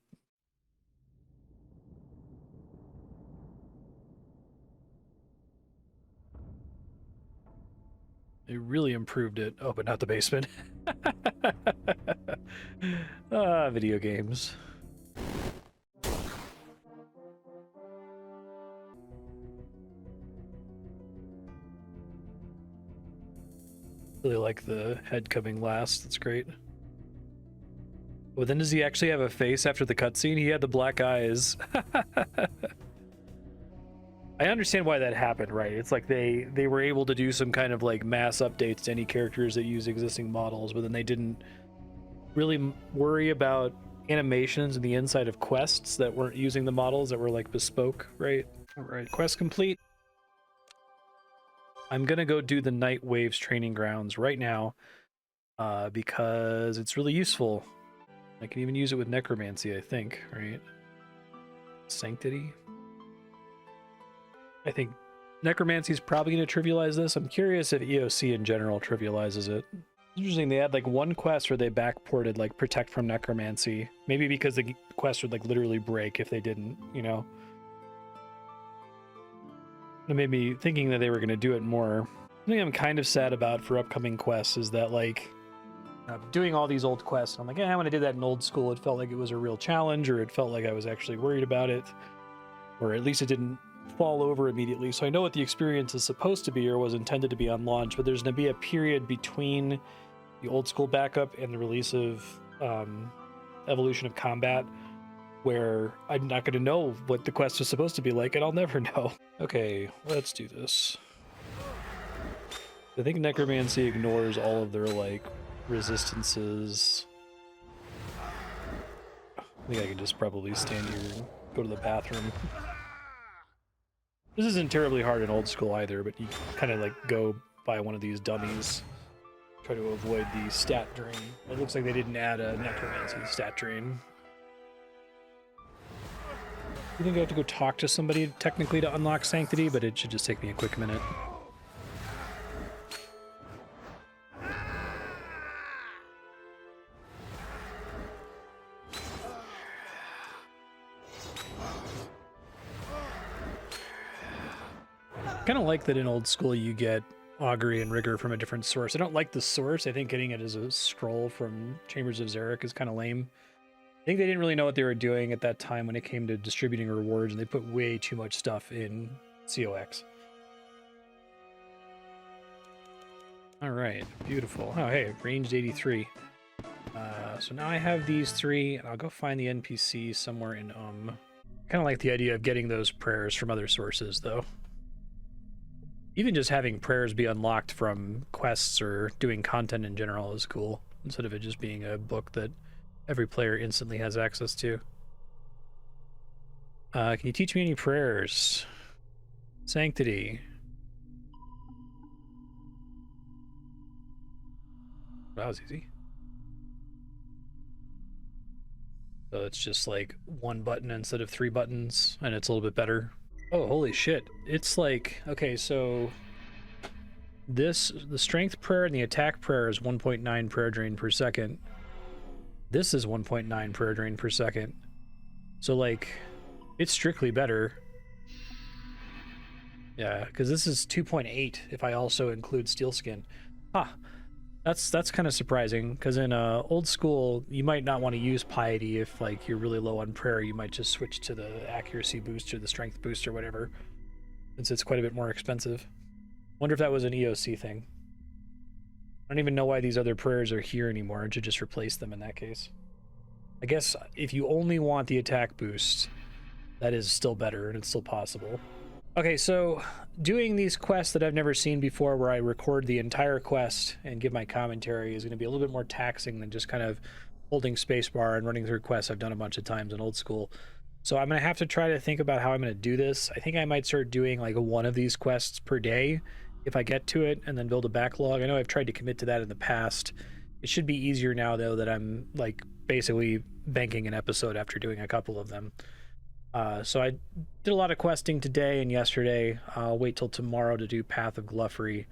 They really improved it. Oh, but not the basement. Video games. Really like the head coming last. That's great. Well, then does he actually have a face after the cutscene? He had the black eyes. I understand why that happened, right? It's like they were able to do some kind of like mass updates to any characters that use existing models, but then they didn't really worry about animations in the inside of quests that weren't using the models that were like bespoke, right? All right, quest complete. I'm gonna go do the Night Waves training grounds right now because it's really useful. I can even use it with necromancy, I think, right? Sanctity. I think necromancy is probably going to trivialize this. I'm curious if EOC in general trivializes it. It's interesting, they had like one quest where they backported like protect from necromancy. Maybe because the quest would like literally break if they didn't, you know? It made me thinking that they were going to do it more. Something I'm kind of sad about for upcoming quests is that like doing all these old quests, I'm like, yeah, when I did that in old school, it felt like it was a real challenge, or it felt like I was actually worried about it, or at least it didn't fall over immediately. So I know what the experience is supposed to be or was intended to be on launch, but there's going to be a period between the old school backup and the release of Evolution of Combat where I'm not going to know what the quest is supposed to be like, and I'll never know. Okay, let's do this. I think necromancy ignores all of their like resistances. I think I can just probably stand here and go to the bathroom. This isn't terribly hard in old school either, but you kind of like go by one of these dummies. Try to avoid the stat drain. It looks like they didn't add a necromancy stat drain. I think I have to go talk to somebody technically to unlock Sanctity, but it should just take me a quick minute. Kind of like that in old school you get augury and rigor from a different source. I don't like the source. I think getting it as a scroll from Chambers of Xeric is kind of lame. I think they didn't really know what they were doing at that time when it came to distributing rewards, and they put way too much stuff in COX. All right, beautiful. Oh, hey, ranged 83. So now I have these three, and I'll go find the NPC somewhere in Kind of like the idea of getting those prayers from other sources, though. Even just having prayers be unlocked from quests or doing content in general is cool, instead of it just being a book that every player instantly has access to. Can you teach me any prayers? Sanctity. That was easy. So it's just like one button instead of 3 buttons, and it's a little bit better. Oh, holy shit. It's like, okay, so the strength prayer and the attack prayer is 1.9 prayer drain per second. This is 1.9 prayer drain per second. So like, it's strictly better. Yeah, because this is 2.8 if I also include steel skin. That's kind of surprising, because in old school, you might not want to use piety if like you're really low on prayer. You might just switch to the accuracy boost or the strength boost or whatever, since it's quite a bit more expensive. Wonder if that was an EOC thing. I don't even know why these other prayers are here anymore. It should just replace them in that case. I guess if you only want the attack boost, that is still better, and it's still possible. Okay, so doing these quests that I've never seen before, where I record the entire quest and give my commentary, is going to be a little bit more taxing than just kind of holding spacebar and running through quests I've done a bunch of times in old school. So I'm going to have to try to think about how I'm going to do this. I think I might start doing like one of these quests per day if I get to it, and then build a backlog. I know I've tried to commit to that in the past. It should be easier now, though, that I'm like basically banking an episode after doing a couple of them. So I did a lot of questing today and yesterday. I'll wait till tomorrow to do Path of Gluffery,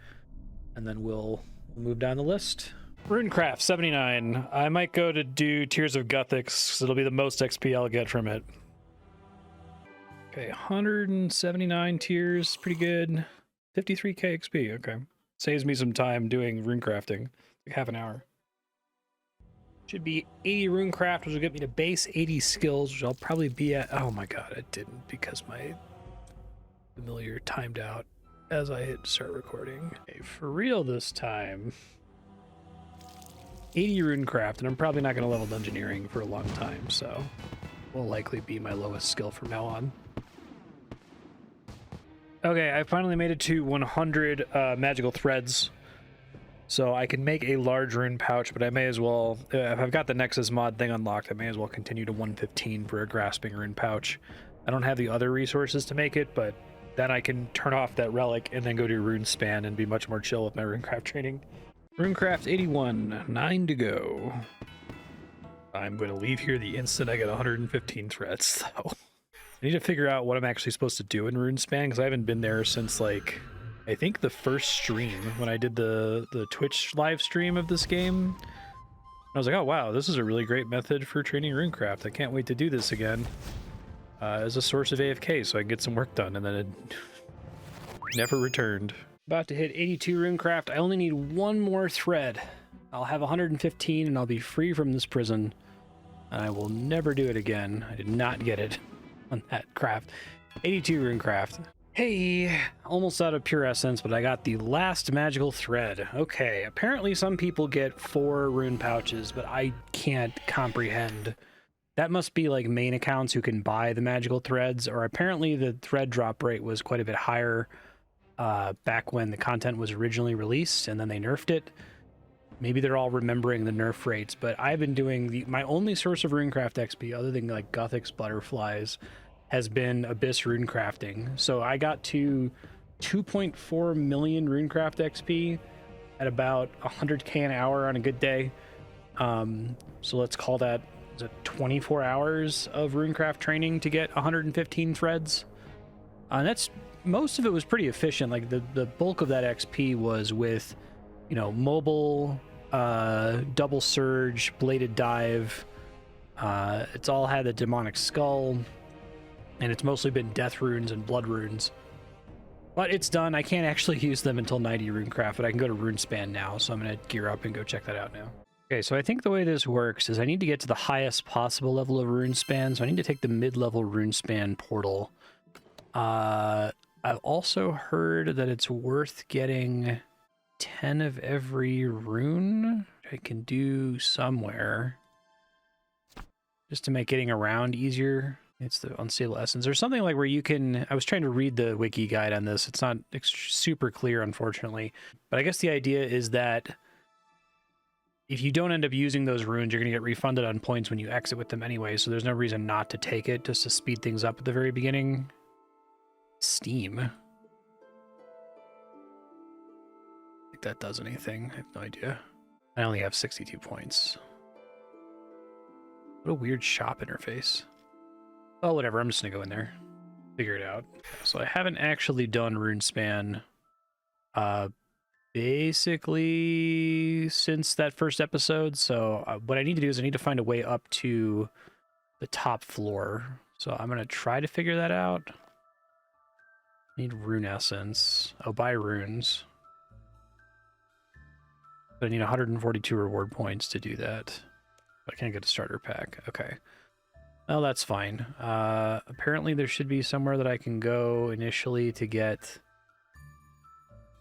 and then we'll move down the list. Runecraft 79. I might go to do Tears of Guthix. It'll be the most XP I'll get from it. Okay, 179 tears, pretty good. 53k XP, okay. Saves me some time doing runecrafting, like half an hour. Should be 80 runecraft, which will get me to base 80 skills, which I'll probably be at. Oh my god, I didn't, because my familiar timed out as I hit start recording. Okay, for real this time. 80 runecraft, and I'm probably not going to level engineering for a long time, so will likely be my lowest skill from now on. Okay, I finally made it to 100 magical threads, so I can make a large rune pouch, but I may as well, if I've got the Nexus mod thing unlocked, I may as well continue to 115 for a grasping rune pouch. I don't have the other resources to make it, but then I can turn off that relic and then go to RuneSpan and be much more chill with my runecraft training. Runecraft 81, 9 to go. I'm going to leave here the instant I get 115 threads, though. I need to figure out what I'm actually supposed to do in RuneSpan, because I haven't been there since, like, I think the first stream, when I did the Twitch live stream of this game. I was like, oh wow, this is a really great method for training runecraft. I can't wait to do this again as a source of AFK so I can get some work done, and then it never returned. About to hit 82 runecraft. I only need one more thread. I'll have 115 and I'll be free from this prison. I will never do it again. I did not get it on that craft. 82 runecraft. Hey, almost out of pure essence, but I got the last magical thread. Okay, apparently some people get 4 rune pouches, but I can't comprehend. That must be like main accounts who can buy the magical threads, or apparently the thread drop rate was quite a bit higher back when the content was originally released, and then they nerfed it. Maybe they're all remembering the nerf rates, but I've been doing my only source of runecraft XP, other than like Guthix butterflies, has been Abyss runecrafting. So I got to 2.4 million runecraft XP at about 100k an hour on a good day. So let's call that 24 hours of runecraft training to get 115 threads. And that's, most of it was pretty efficient. Like the bulk of that XP was with, you know, mobile, double surge, bladed dive. It's all had a demonic skull, and it's mostly been death runes and blood runes. But it's done. I can't actually use them until 90 runecraft, but I can go to RuneSpan now, so I'm going to gear up and go check that out now. Okay, so I think the way this works is I need to get to the highest possible level of RuneSpan, so I need to take the mid-level RuneSpan portal. I've also heard that it's worth getting 10 of every rune, which I can do somewhere, just to make getting around easier. It's the unstable essence or something, like where you can, I was trying to read the wiki guide on this. It's not super clear, unfortunately, but I guess the idea is that if you don't end up using those runes, you're going to get refunded on points when you exit with them anyway, so there's no reason not to take it, just to speed things up at the very beginning. Steam. I think that does anything. I have no idea. I only have 62 points. What a weird shop interface. Oh, whatever. I'm just going to go in there. Figure it out. So I haven't actually done RuneSpan basically since that first episode. So what I need to do is I need to find a way up to the top floor. So I'm going to try to figure that out. Need rune essence. Oh, buy runes. But I need 142 reward points to do that. I can't get a starter pack. Okay. Well, that's fine. Apparently there should be somewhere that I can go initially to get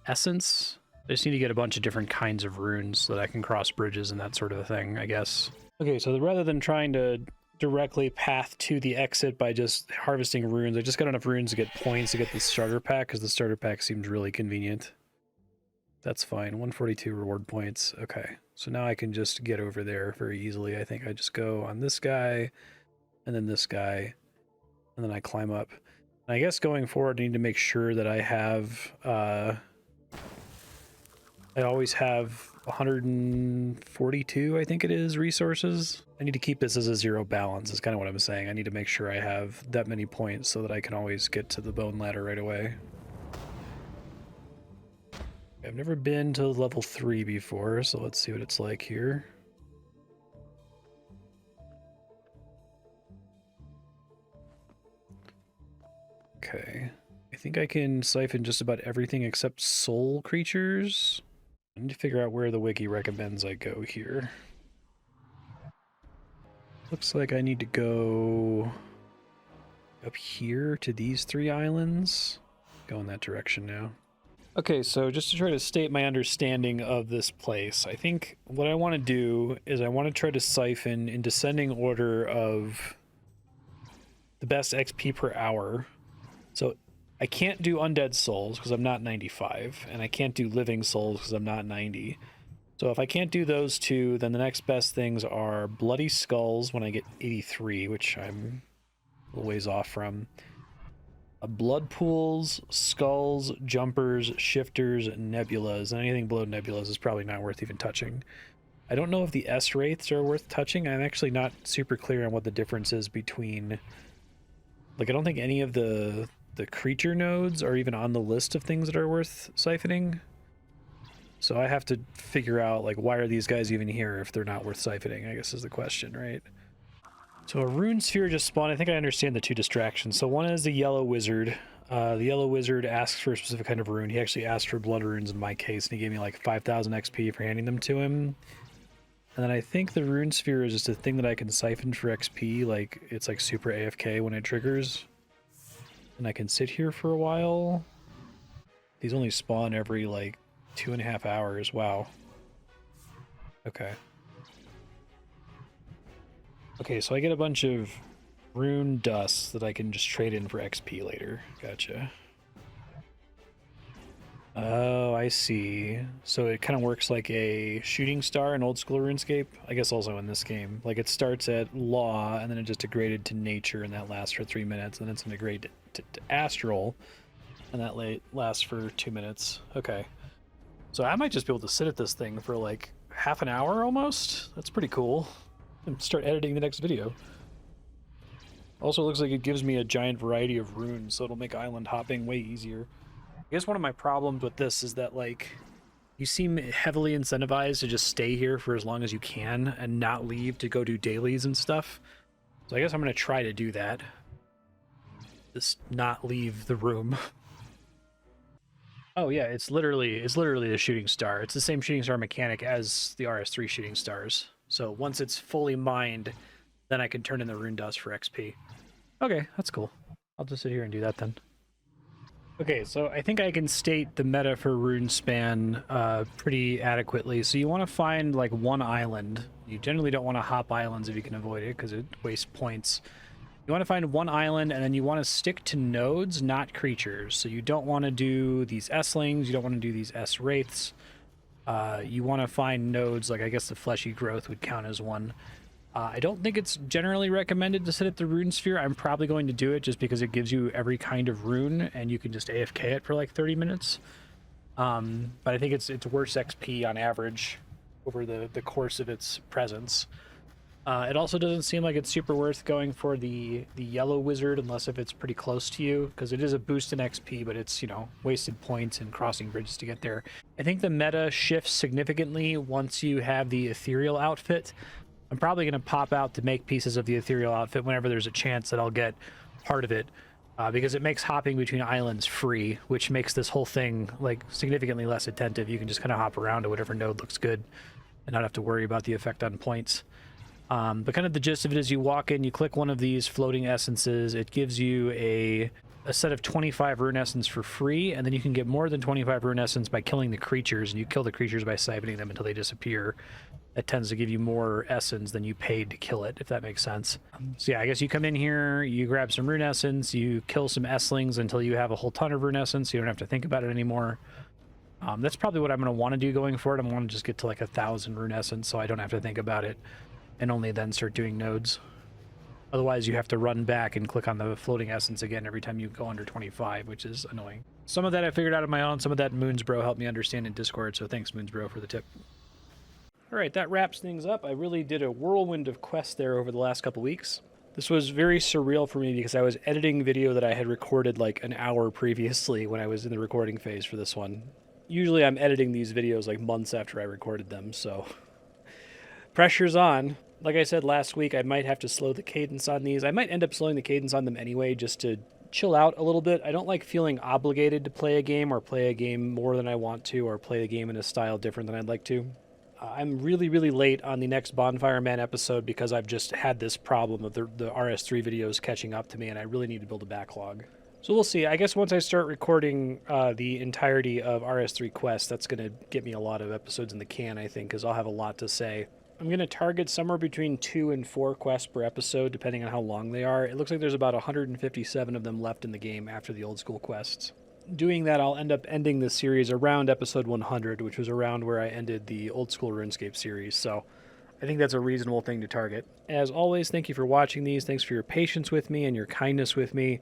essence. I just need to get a bunch of different kinds of runes so that I can cross bridges and that sort of a thing, I guess. Okay, so rather than trying to directly path to the exit by just harvesting runes, I just got enough runes to get points to get the starter pack, because the starter pack seems really convenient. That's fine. 142 reward points. Okay. So now I can just get over there very easily. I think I just go on this guy and then this guy, and then I climb up. And I guess going forward, I need to make sure that I have, I always have 142, I think it is, resources. I need to keep this as a zero balance is kind of what I'm saying. I need to make sure I have that many points so that I can always get to the bone ladder right away. I've never been to level 3 before, so let's see what it's like here. Okay. I think I can siphon just about everything except soul creatures. I need to figure out where the wiki recommends I go here. Looks like I need to go up here to these 3 islands. Go in that direction now. Okay, so just to try to state my understanding of this place, I think what I want to do is I want to try to siphon in descending order of the best XP per hour. So I can't do undead souls because I'm not 95, and I can't do living souls because I'm not 90. So if I can't do those two, then the next best things are bloody skulls when I get 83, which I'm a little ways off from. Blood pools, skulls, jumpers, shifters, nebulas, and anything below nebulas is probably not worth even touching. I don't know if the S wraiths are worth touching. I'm actually not super clear on what the difference is between, like, I don't think any of the creature nodes are even on the list of things that are worth siphoning. So I have to figure out, like, why are these guys even here if they're not worth siphoning, I guess is the question, right? So a rune sphere just spawned. I think I understand the 2 distractions. So one is the yellow wizard. The yellow wizard asks for a specific kind of rune. He actually asked for blood runes in my case, and he gave me like 5,000 XP for handing them to him. And then I think the rune sphere is just a thing that I can siphon for XP. Like, it's like super AFK when it triggers. And I can sit here for a while. These only spawn every like 2.5 hours. Wow. Okay. Okay, so I get a bunch of rune dust that I can just trade in for XP later. Gotcha. Oh, I see. So it kind of works like a shooting star in old school RuneScape. I guess also in this game. Like, it starts at law, and then it just degraded to nature, and that lasts for 3 minutes, and then it's degraded to astral, and that lasts for 2 minutes. Okay. So I might just be able to sit at this thing for like half an hour almost. That's pretty cool. And start editing the next video. Also looks like it gives me a giant variety of runes, so it'll make island hopping way easier. I guess one of my problems with this is that, like, you seem heavily incentivized to just stay here for as long as you can and not leave to go do dailies and stuff. So I guess I'm going to try to do that. Just not leave the room. Oh yeah, it's literally a shooting star. It's the same shooting star mechanic as the RS3 shooting stars. So once it's fully mined, then I can turn in the rune dust for XP. Okay, that's cool. I'll just sit here and do that then. Okay, so I think I can state the meta for RuneSpan pretty adequately. So you want to find like one island. You generally don't want to hop islands if you can avoid it because it wastes points. You want to find one island, and then you want to stick to nodes, not creatures. So you don't want to do these S-lings, you don't want to do these S-wraiths. You want to find nodes, like I guess the fleshy growth would count as one. I don't think it's generally recommended to sit at the rune sphere. I'm probably going to do it just because it gives you every kind of rune, and you can just AFK it for like 30 minutes. But I think it's worse XP on average over the course of its presence. It also doesn't seem like it's super worth going for the yellow wizard unless if it's pretty close to you, because it is a boost in XP, but it's, you know, wasted points and crossing bridges to get there. I think the meta shifts significantly once you have the ethereal outfit. I'm probably going to pop out to make pieces of the ethereal outfit whenever there's a chance that I'll get part of it, because it makes hopping between islands free, which makes this whole thing like significantly less attentive. You can just kind of hop around to whatever node looks good and not have to worry about the effect on points. But kind of the gist of it is you walk in, you click one of these floating essences, it gives you a set of 25 rune essence for free, and then you can get more than 25 rune essence by killing the creatures, and you kill the creatures by siphoning them until they disappear. That tends to give you more essence than you paid to kill it, if that makes sense. So yeah, I guess you come in here, you grab some rune essence, you kill some S-lings until you have a whole ton of rune essence, so you don't have to think about it anymore. That's probably what I'm going to want to do going forward. I'm going to just get to like 1,000 rune essence so I don't have to think about it and only then start doing nodes. Otherwise, you have to run back and click on the floating essence again every time you go under 25, which is annoying. Some of that I figured out on my own. Some of that Moonsbro helped me understand in Discord, so thanks, Moonsbro, for the tip. All right, that wraps things up. I really did a whirlwind of quests there over the last couple weeks. This was very surreal for me because I was editing video that I had recorded like an hour previously when I was in the recording phase for this one. Usually I'm editing these videos like months after I recorded them, so pressure's on. Like I said last week, I might have to slow the cadence on these. I might end up slowing the cadence on them anyway just to chill out a little bit. I don't like feeling obligated to play a game or play a game more than I want to or play a game in a style different than I'd like to. I'm really, really late on the next Bonfire Man episode because I've just had this problem of the RS3 videos catching up to me and I really need to build a backlog. So we'll see. I guess once I start recording the entirety of RS3 Quest, that's going to get me a lot of episodes in the can, I think, because I'll have a lot to say. I'm going to target somewhere between 2 and 4 quests per episode, depending on how long they are. It looks like there's about 157 of them left in the game after the old school quests. Doing that, I'll end up ending the series around episode 100, which was around where I ended the old school RuneScape series, so I think that's a reasonable thing to target. As always, thank you for watching these. Thanks for your patience with me and your kindness with me.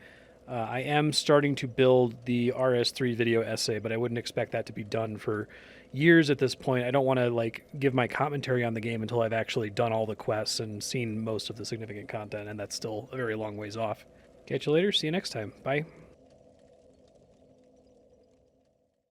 I am starting to build the RS3 video essay, but I wouldn't expect that to be done for years at this point. I don't want to give my commentary on the game until I've actually done all the quests and seen most of the significant content, and that's still a very long ways off. Catch you later. See you next time. Bye.